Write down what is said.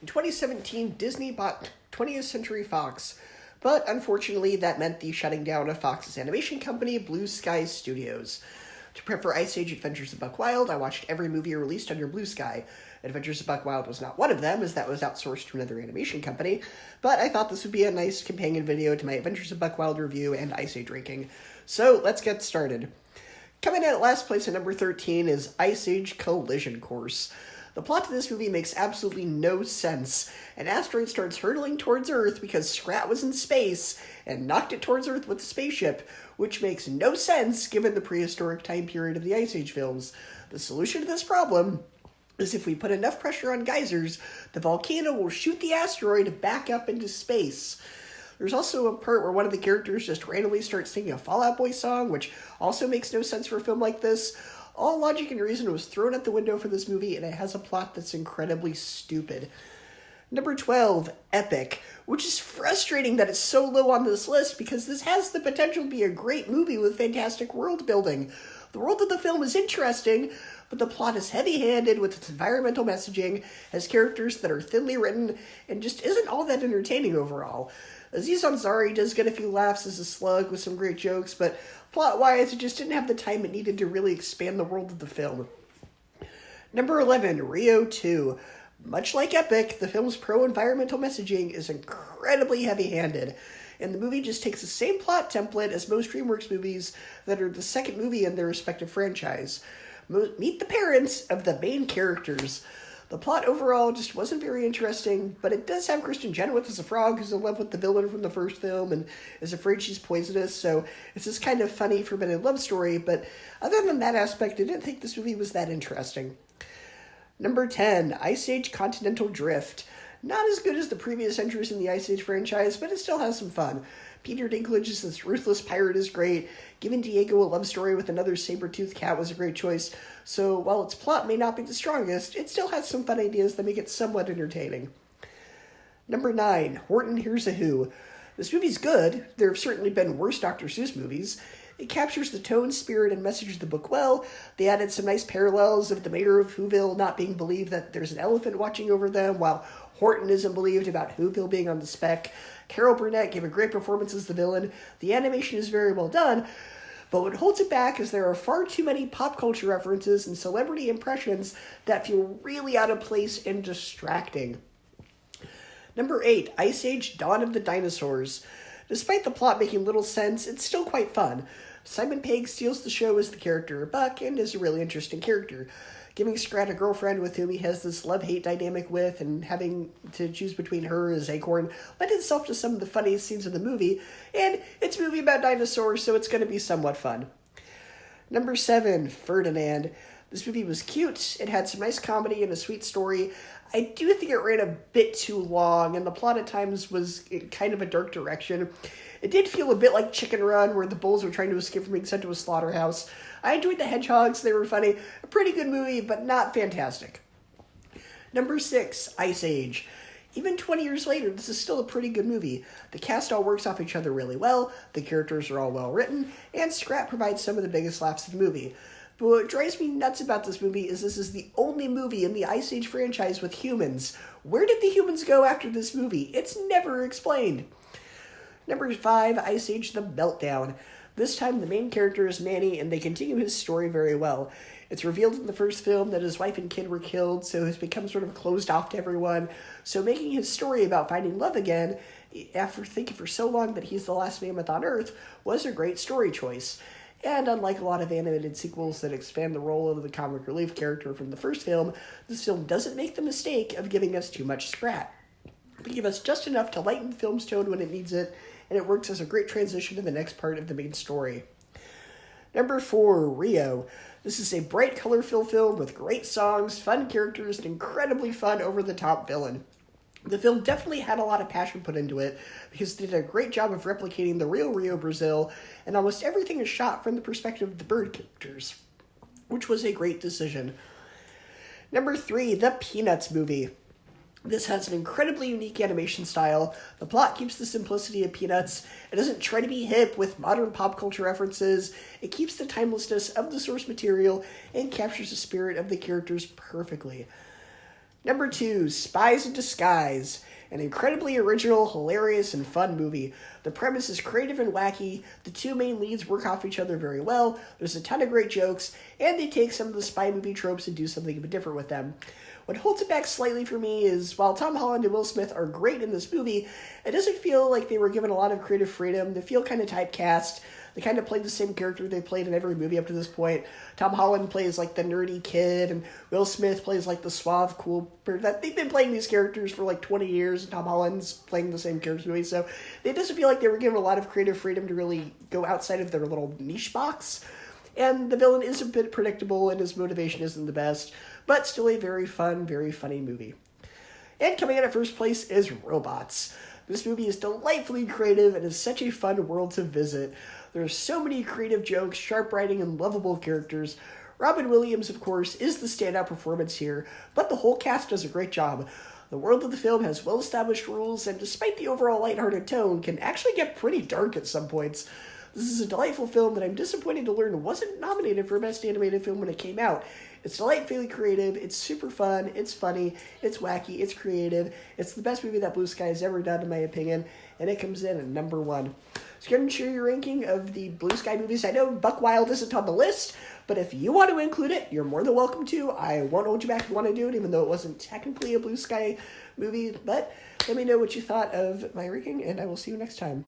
In 2017, Disney bought 20th Century Fox, but unfortunately that meant the shutting down of Fox's animation company, Blue Sky Studios. To prep for Ice Age Adventures of Buck Wild, I watched every movie released under Blue Sky. Adventures of Buck Wild was not one of them, as that was outsourced to another animation company, but I thought this would be a nice companion video to my Adventures of Buck Wild review and Ice Age ranking. So, let's get started. Coming in at last place at number 13 is Ice Age Collision Course. The plot to this movie makes absolutely no sense. An asteroid starts hurtling towards Earth because Scrat was in space and knocked it towards Earth with a spaceship, which makes no sense given the prehistoric time period of the Ice Age films. The solution to this problem is if we put enough pressure on geysers, the volcano will shoot the asteroid back up into space. There's also a part where one of the characters just randomly starts singing a Fall Out Boy song, which also makes no sense for a film like this. All logic and reason was thrown out the window for this movie, and it has a plot that's incredibly stupid. Number 12, Epic, which is frustrating that it's so low on this list because this has the potential to be a great movie with fantastic world building. The world of the film is interesting, but the plot is heavy-handed with its environmental messaging, has characters that are thinly written, and just isn't all that entertaining overall. Aziz Ansari does get a few laughs as a slug with some great jokes, but plot-wise, it just didn't have the time it needed to really expand the world of the film. Number 11, Rio 2. Much like Epic, the film's pro-environmental messaging is incredibly heavy-handed, and the movie just takes the same plot template as most DreamWorks movies that are the second movie in their respective franchise. Meet the parents of the main characters. The plot overall just wasn't very interesting, but it does have Kristen Chenoweth as a frog who's in love with the villain from the first film and is afraid she's poisonous, so it's this kind of funny, forbidden love story, but other than that aspect, I didn't think this movie was that interesting. Number 10, Ice Age Continental Drift. Not as good as the previous entries in the Ice Age franchise, but it still has some fun. Peter Dinklage as this ruthless pirate is great. Giving Diego a love story with another saber-toothed cat was a great choice. So while its plot may not be the strongest, it still has some fun ideas that make it somewhat entertaining. Number 9, Horton Hears a Who. This movie's good. There have certainly been worse Dr. Seuss movies. It captures the tone, spirit, and message of the book well. They added some nice parallels of the mayor of Whoville not being believed that there's an elephant watching over them, while Horton isn't believed about Whoville being on the spec. Carol Burnett gave a great performance as the villain. The animation is very well done, but what holds it back is there are far too many pop culture references and celebrity impressions that feel really out of place and distracting. Number 8, Ice Age Dawn of the Dinosaurs. Despite the plot making little sense, it's still quite fun. Simon Pegg steals the show as the character Buck and is a really interesting character. Giving Scrat a girlfriend with whom he has this love-hate dynamic with and having to choose between her as Acorn lent itself to some of the funniest scenes of the movie, and it's a movie about dinosaurs, so it's going to be somewhat fun. Number 7, Ferdinand. This movie was cute, it had some nice comedy and a sweet story. I do think it ran a bit too long, and the plot at times was in kind of a dark direction. It did feel a bit like Chicken Run, where the bulls were trying to escape from being sent to a slaughterhouse. I enjoyed the hedgehogs, they were funny. A pretty good movie, but not fantastic. Number 6, Ice Age. Even 20 years later, this is still a pretty good movie. The cast all works off each other really well, the characters are all well written, and Scrat provides some of the biggest laughs of the movie. But what drives me nuts about this movie is this is the only movie in the Ice Age franchise with humans. Where did the humans go after this movie? It's never explained. Number 5, Ice Age the Meltdown. This time the main character is Manny, and they continue his story very well. It's revealed in the first film that his wife and kid were killed, so he's become sort of closed off to everyone. So making his story about finding love again, after thinking for so long that he's the last mammoth on Earth, was a great story choice. And unlike a lot of animated sequels that expand the role of the comic relief character from the first film, this film doesn't make the mistake of giving us too much Scrat. They give us just enough to lighten the film's tone when it needs it, and it works as a great transition to the next part of the main story. Number 4, Rio. This is a bright, color-filled film with great songs, fun characters, and incredibly fun, over-the-top villain. The film definitely had a lot of passion put into it because they did a great job of replicating the real Rio, Brazil, and almost everything is shot from the perspective of the bird characters, which was a great decision. Number 3, The Peanuts Movie. This has an incredibly unique animation style. The plot keeps the simplicity of Peanuts. It doesn't try to be hip with modern pop culture references. It keeps the timelessness of the source material and captures the spirit of the characters perfectly. Number 2, Spies in Disguise. An incredibly original, hilarious, and fun movie. The premise is creative and wacky, the two main leads work off each other very well, there's a ton of great jokes, and they take some of the spy movie tropes and do something a bit different with them. What holds it back slightly for me is, while Tom Holland and Will Smith are great in this movie, it doesn't feel like they were given a lot of creative freedom. They feel kind of typecast. They kind of played the same character they played in every movie up to this point. Tom Holland plays like the nerdy kid, and Will Smith plays like the suave, cool person. They've been playing these characters for like 20 years, and Tom Holland's playing the same characters movie, so it doesn't feel like they were given a lot of creative freedom to really go outside of their little niche box. And the villain is a bit predictable, and his motivation isn't the best, but still a very fun, very funny movie. And coming in at first place is Robots. This movie is delightfully creative and is such a fun world to visit. There are so many creative jokes, sharp writing, and lovable characters. Robin Williams, of course, is the standout performance here, but the whole cast does a great job. The world of the film has well-established rules, and despite the overall lighthearted tone, can actually get pretty dark at some points. This is a delightful film that I'm disappointed to learn wasn't nominated for Best Animated Film when it came out. It's delightfully creative, it's super fun, it's funny, it's wacky, it's creative. It's the best movie that Blue Sky has ever done, in my opinion, and it comes in at number 1. So go ahead and share your ranking of the Blue Sky movies. I know Buck Wild isn't on the list, but if you want to include it, you're more than welcome to. I won't hold you back if you want to do it, even though it wasn't technically a Blue Sky movie. But let me know what you thought of my ranking, and I will see you next time.